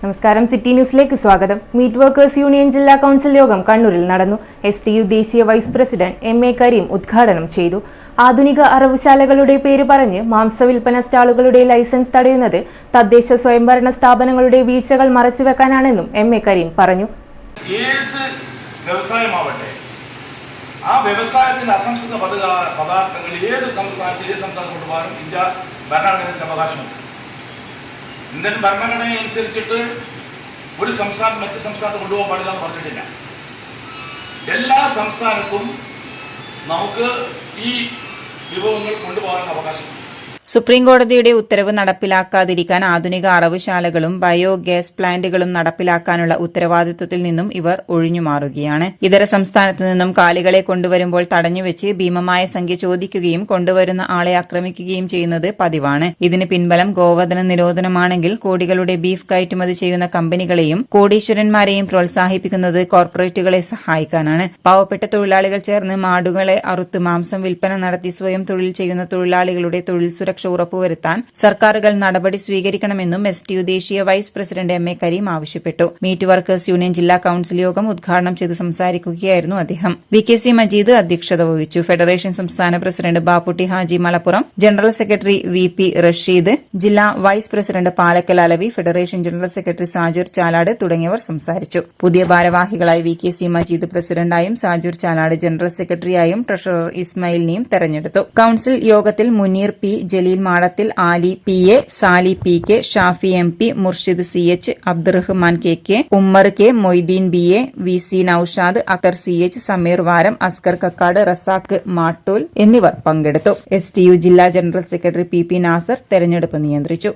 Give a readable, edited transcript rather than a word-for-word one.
നമസ്കാരം, സിറ്റി ന്യൂസിലേക്ക് സ്വാഗതം. മീറ്റ് വർക്കേഴ്സ് യൂണിയൻ ജില്ലാ കൗൺസിൽ യോഗം കണ്ണൂരിൽ നടന്നു. STU ദേശീയ വൈസ് പ്രസിഡന്റ് MA കരീം ഉദ്ഘാടനം ചെയ്തു. ആധുനിക അറവുശാലകളുടെ പേര് പറഞ്ഞ് മാംസവിൽപ്പന സ്റ്റാളുകളുടെ ലൈസൻസ് തടയുന്നത് തദ്ദേശ സ്വയംഭരണ സ്ഥാപനങ്ങളുടെ വീഴ്ചകൾ മറച്ചുവെക്കാനാണെന്നും MA കരീം പറഞ്ഞു. ഏത് വ്യവസായമാവട്ടെ, ആ വ്യവസായത്തിന്റെ അസംസ്കൃത പദാർത്ഥങ്ങൾ ഏത് സംസ്ഥാനം കൊണ്ടുപോകാനും ഇന്ത്യ ഭരണഘടനയ്ക്ക് അവകാശമുണ്ട്. ഇന്ത്യൻ ഭരണഘടന അനുസരിച്ചിട്ട് ഒരു സംസ്ഥാനം മറ്റു സംസ്ഥാനത്ത് കൊണ്ടുപോകാൻ പാടില്ല എന്ന് പറഞ്ഞിട്ടില്ല. എല്ലാ സംസ്ഥാനത്തും നമുക്ക് ഈ വിഭവങ്ങൾ കൊണ്ടുപോകാൻ അവകാശമുണ്ട്. സുപ്രീംകോടതിയുടെ ഉത്തരവ് നടപ്പിലാക്കാതിരിക്കാൻ ആധുനിക അറവുശാലകളും ബയോഗ്യാസ് പ്ലാന്റുകളും നടപ്പിലാക്കാനുള്ള ഉത്തരവാദിത്വത്തിൽ നിന്നും ഇവർ ഒഴിഞ്ഞുമാറുകയാണ്. ഇതര സംസ്ഥാനത്തു നിന്നും കാലികളെ കൊണ്ടുവരുമ്പോൾ തടഞ്ഞുവെച്ച് ഭീമമായ സംഖ്യ ചോദിക്കുകയും കൊണ്ടുവരുന്ന ആളെ ആക്രമിക്കുകയും ചെയ്യുന്നത് പതിവാണ്. ഇതിന് പിൻബലം ഗോവധന നിരോധനമാണെങ്കിൽ കോടികളുടെ ബീഫ് കയറ്റുമതി ചെയ്യുന്ന കമ്പനികളെയും കോടീശ്വരന്മാരെയും പ്രോത്സാഹിപ്പിക്കുന്നത് കോർപ്പറേറ്റുകളെ സഹായിക്കാനാണ്. പാവപ്പെട്ട തൊഴിലാളികൾ ചേർന്ന് മാടുകളെ അറുത്ത് മാംസം വിൽപ്പന നടത്തി സ്വയം തൊഴിൽ ചെയ്യുന്ന തൊഴിലാളികളുടെ തൊഴിൽ സുരക്ഷ ഉറപ്പുവരുത്താൻ സർക്കാരുകൾ നടപടി സ്വീകരിക്കണമെന്നും STU ദേശീയ വൈസ് പ്രസിഡന്റ് MA കരീം ആവശ്യപ്പെട്ടു. മീറ്റ് വർക്കേഴ്സ് യൂണിയൻ ജില്ലാ കൌൺസിൽ യോഗം ഉദ്ഘാടനം ചെയ്ത് സംസാരിക്കുകയായിരുന്നു അദ്ദേഹം. VKC മജീദ് അധ്യക്ഷത വഹിച്ചു. ഫെഡറേഷൻ സംസ്ഥാന president Bapputty Haji Malappuram, general secretary VP Rasheed, ജില്ലാ vice president Palakkal Alavi, federation general secretary Sajir Chalad തുടങ്ങിയവർ സംസാരിച്ചു. പുതിയ ഭാരവാഹികളായി VKC മജീദ് പ്രസിഡന്റായും സാജിർ ചാലാട് ജനറൽ സെക്രട്ടറിയായും ട്രഷറർ ഇസ്മായിലിനെയും തെരഞ്ഞെടുത്തു. കൌൺസിൽ യോഗത്തിൽ Muneer P, Jaleel Madathil, Ali PA, Sali PK, Shafi MP, Murshid CH, Abdurahman KK, Ummer K, Moideen BA, VC Noushad, Akhtar CH, Sameer Varam, Askar Kakkad, Razak Mattool എന്നിവർ പങ്കെടുത്തു. STU ജില്ലാ ജനറൽ സെക്രട്ടറി PP നാസർ തെരഞ്ഞെടുപ്പ് നിയന്ത്രിച്ചു.